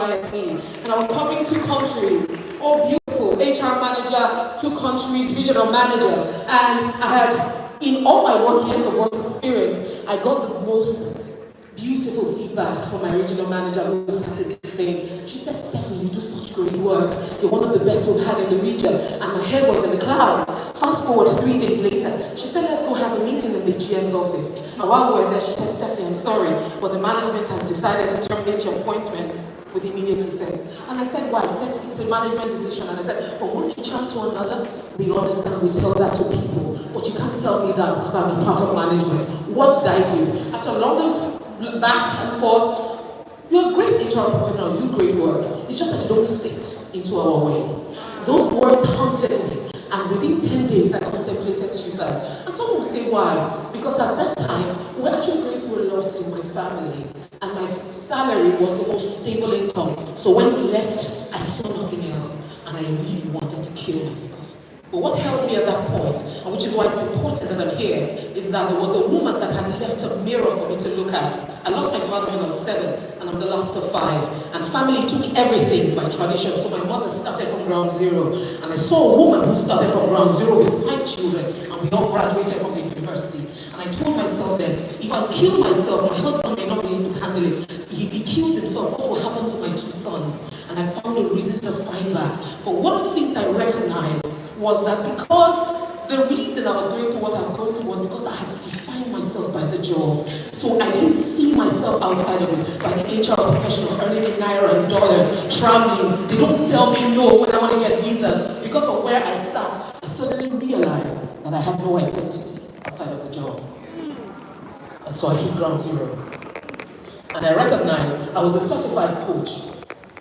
and I was covering 2 countries. Oh, beautiful. HR manager, 2 countries, regional manager. And I had, in all my years of work experience, I got the most beautiful feedback from my regional manager who started this thing. She said, Stephanie, you do such great work. You're one of the best we've had in the region. And my head was in the clouds. Fast forward 3 days later, she said, let's go have a meeting in the GM's office. And while we were there, she said, Stephanie, I'm sorry, but the management has decided to terminate your appointment with immediate effect. And I said, why? She said, it's a management decision. And I said, but when we chat to another, we understand, we tell that to people. But you can't tell me that because I'm a part of management. What did I do? After a long back and forth, you're a great HR professional, do great work. It's just that you don't fit into our way. Those words haunted me. And within 10 days, I contemplated suicide. And someone will say, why? Because at that time, we were actually going through a lot in my family. And my salary was the most stable income. So when we left, I saw nothing else. And I really wanted to kill myself. But what held me at that point, and which is why it's important that I'm here, is that there was a woman that had left a mirror for me to look at. I lost my father when I was 7, and I'm the last of 5. And family took everything by tradition. So my mother started from ground zero. And I saw a woman who started from ground zero with 5 children, and we all graduated from the university. And I told myself then, if I kill myself, my husband may not be able to handle it. If he kills himself, what will happen to my 2 sons? And I found a reason to fight back. But one of the things I recognized was that because the reason I was going through what I'm going through was because I had defined myself by the job. So I didn't see myself outside of it by the HR professional, earning in naira and dollars, traveling. They don't tell me no when I want to get visas. Because of where I sat, I suddenly realized that I had no identity outside of the job. And so I hit ground zero. And I recognized I was a certified coach,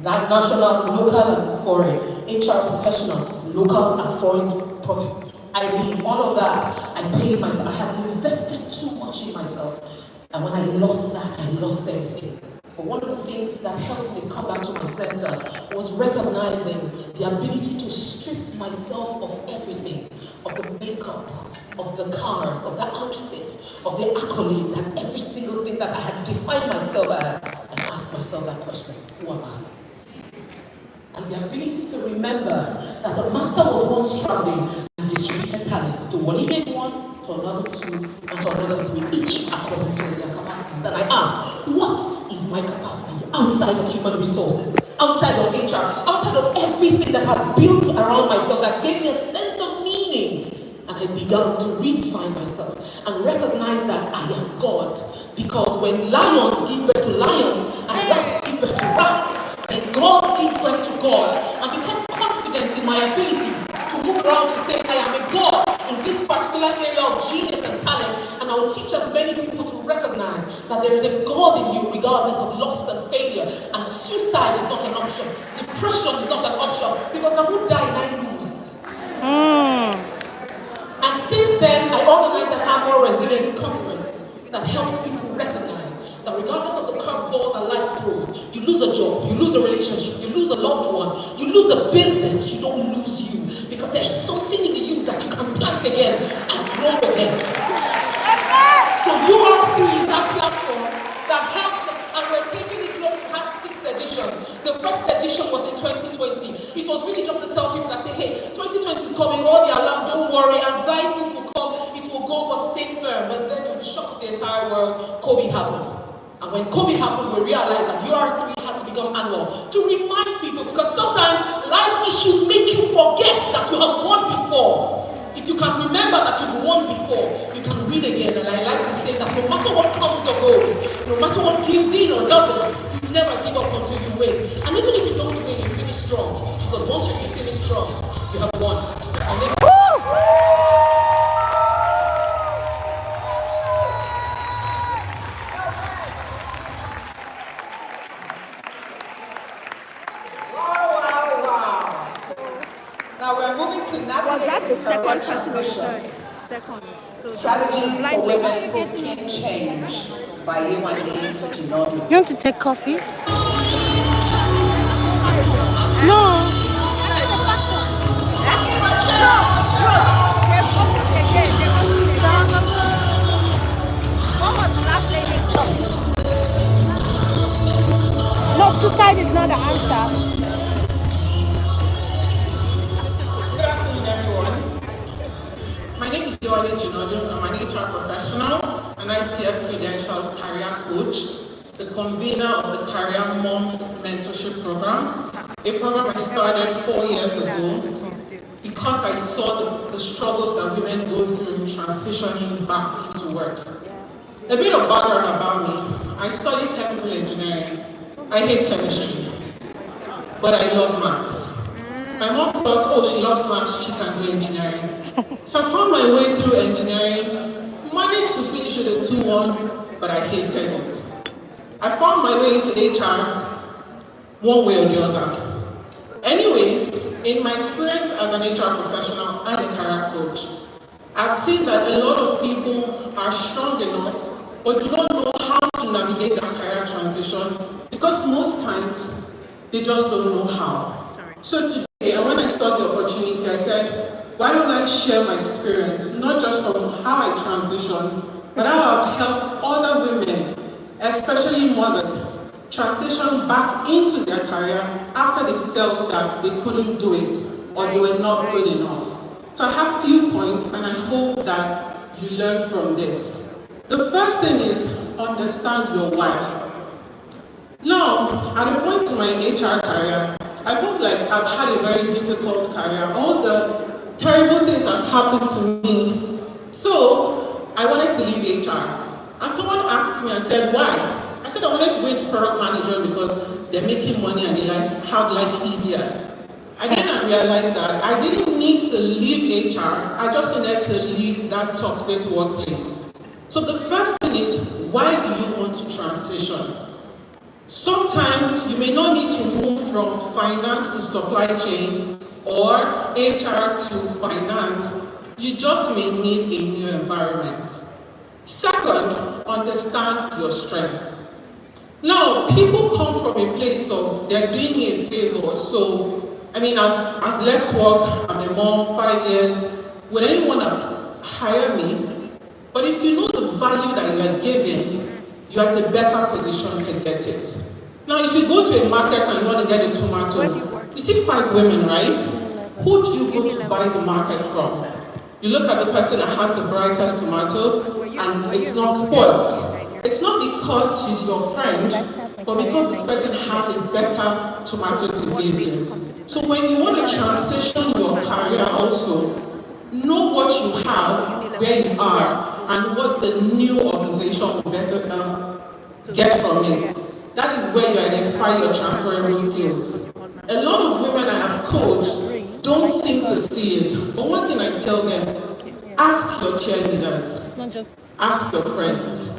national, local and foreign, HR professional, local and foreign profit. I mean, all of that, I paid myself. I had invested too much in myself. And when I lost that, I lost everything. But one of the things that helped me come back to my center was recognizing the ability to strip myself of everything, of the makeup, of the cars, of the outfit, of the accolades, and every single thing that I had defined myself as, and ask myself that question, who am I? And the ability to remember that the master was once traveling and distributed talents to one even 1, to another 2, and to another 3, each according to their capacities. And I asked, what is my capacity outside of human resources, outside of HR, outside of everything that I've built around myself that gave me a sense of meaning? And I began to redefine myself and recognize that I am God. Because when lions give birth to lions and rats give birth to rats, and God give birth to God and become confident in my ability to move around to say I am a God in this particular area of genius and talent, and I will teach as many people to recognize that there is a God in you regardless of loss and failure, and suicide is not an option, depression is not an option, because I would die and I lose. And since then, I organized an annual resilience conference that helps people recognize that regardless of the curveball that life throws, you lose a job, you lose a relationship, you lose a loved one, you lose a business, you don't lose you. Because there's something in you that you can plant again and grow again. So UR3 is that platform that helps, and we're taking it, we've had 6 editions. The first edition was in 2020. It was really just to tell people that say, hey, 2020 is coming, all the alarm, don't worry, anxiety will come, it will go, but stay firm. But then to the shock of the entire world, COVID happened. And when COVID happened, we realized that UR3 has to become annual to remind people, because sometimes life issues make you forget that you have won before. If you can remember that you've won before, you can win again. And I like to say that no matter what comes or goes, no matter what gives in or doesn't, you never give up until you win. And even if you don't win, you finish strong. Because once you finish strong, you have won. And then the second person? Second. So Strategies for women who can change by A1A for Ginaldo. You want to take coffee? No. No, suicide is not the answer. Good afternoon, everyone. My name is TIWLC2025. I'm an HR professional, an ICF credentialed career coach, the convener of the Career Moms Mentorship Program, a program I started 4 years ago because I saw the struggles that women go through transitioning back into work. A bit of background about me. I studied chemical engineering. I hate chemistry, but I love maths. My mom thought, oh, she loves maths, she can do engineering. So I found my way through engineering, managed to finish with a 2-1, but I hated it. I found my way into HR, one way or the other. Anyway, in my experience as an HR professional and a career coach, I've seen that a lot of people are strong enough, but do not know how to navigate that career transition because most times they just don't know how. So today, and when I saw the opportunity, I said, why don't I share my experience, not just from how I transitioned, but how I've helped other women, especially mothers, transition back into their career after they felt that they couldn't do it or they were not good enough. So I have a few points and I hope that you learn from this. The first thing is understand your why. Now, at a point in my HR career, I felt like I've had a very difficult career. All the terrible things have happened to me. So I wanted to leave HR. And someone asked me and said, why? I said I wanted to go into product management because they're making money and they have life easier. And then I realized that I didn't need to leave HR, I just needed to leave that toxic workplace. So the first thing is, why do you want to transition? Sometimes you may not need to move from finance to supply chain or HR to finance. You just may need a new environment. Second, understand your strength. Now, people come from a place of they're doing me a favor. So, I've left work, I'm a mom, 5 years. Would anyone hire me? But if you know the value that you are giving, you're at a better position to get it. Now, if you go to a market and you want to get a tomato, you see 5 women, right? Who do you go to buy the market from? You look at the person that has the brightest tomato, and it's not spoiled. It's not because she's your friend, but because this person has a better tomato to give you. So when you want to transition your career also, know what you have, where you are, and what the new organization will better get from it. That is where you identify your transferable skills. A lot of women I have coached don't seem to see it. But one thing I tell them, ask your cheerleaders, ask your friends.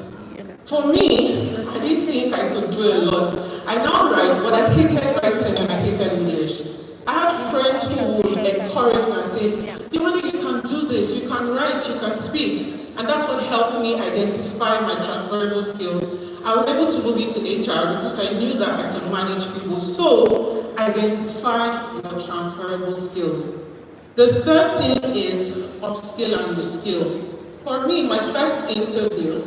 For me, I didn't think I could do a lot. I now write, but I hated writing and I hated English. I had friends who would encourage me and say, you can do this, you can write, you can speak. And that's what helped me identify my transferable skills. I was able to move into HR because I knew that I can manage people. So, identify your transferable skills. The third thing is upskill and reskill. For me, my first interview,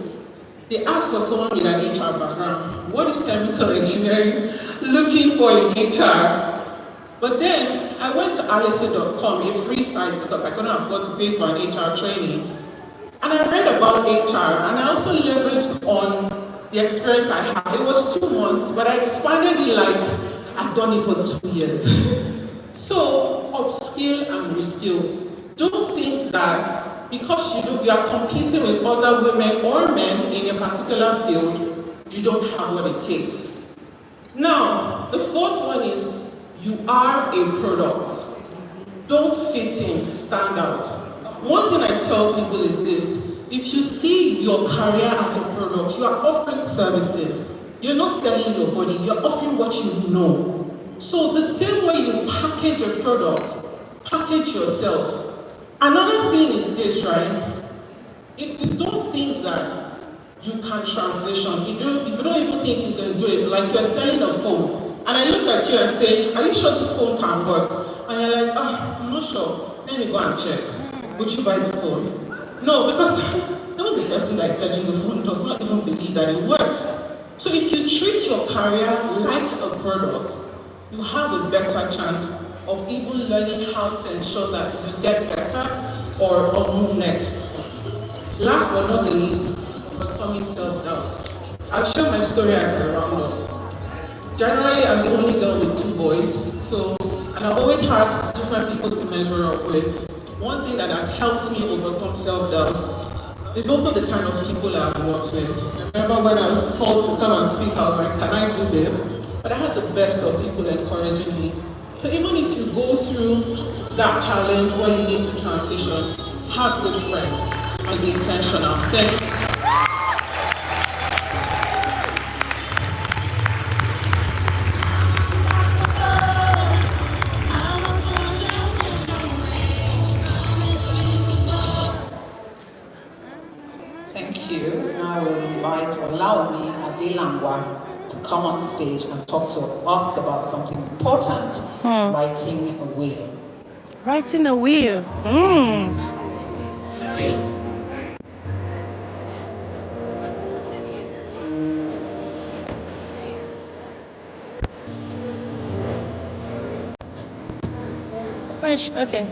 they asked for someone with an HR background. What is chemical engineering looking for in HR? But then I went to alice.com, a free site because I couldn't afford to pay for an HR training. And I read about HR and I also leveraged on the experience I had. It was 2 months, but I expanded it like I've done it for 2 years. So upskill and reskill. Don't think that because you are competing with other women or men in a particular field, you don't have what it takes. Now, the fourth one is you are a product. Don't fit in, stand out. One thing I tell people is this: if you see your career as a product, you are offering services. You're not selling your body, you're offering what you know. So the same way you package a product, package yourself. Another thing is this, right? If you don't think that you can transition, if you don't even think you can do it, like you're selling a phone, and I look at you and say, are you sure this phone can work? And you're like, I'm not sure. Let me go and check. Would you buy the phone? No, because even the person that is selling the phone does not even believe that it works. So if you treat your career like a product, you have a better chance of even learning how to ensure that you get better or move next. Last but not the least, overcoming self-doubt. I'll share my story as I round up. Generally, I'm the only girl with 2 boys, and I've always had different people to measure up with. One thing that has helped me overcome self-doubt is also the kind of people I've worked with. I remember when I was called to come and speak, I was like, can I do this? But I had the best of people encouraging me. So even if you go through that challenge where you need to transition, have good friends and be intentional. Thank you. Thank you. Now I will invite Olaomi Adelangwa to come on stage and talk to us about something important, writing a will. Writing a will. Fresh, okay.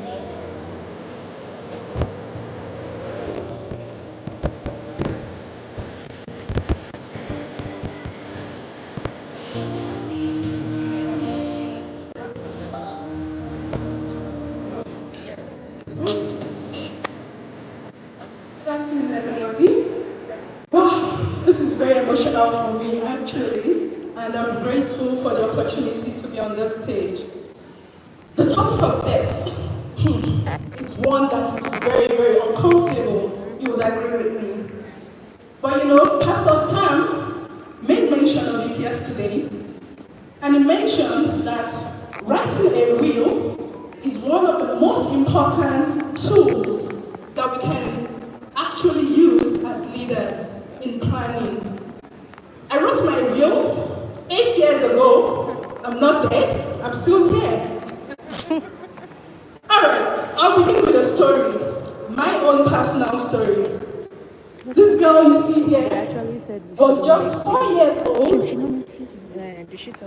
That's in everybody. Wow, this is very emotional for me actually, and I'm grateful for the opportunity to be on this stage. The topic of death is one that is very, very uncomfortable. You would agree with me. But you know, Pastor Sam made mention of it yesterday, and he mentioned that writing a will is one of the most important tools that we can actually use as leaders in planning. I wrote my will 8 years ago. I'm not dead, I'm still here. Alright, I'll begin with a story, my own personal story. This girl you see here was just 4 years old,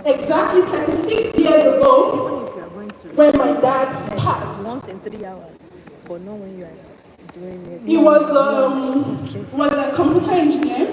exactly 36 years ago, when my dad passed. Once in 3 hours, but not when you are doing it. He was a computer engineer.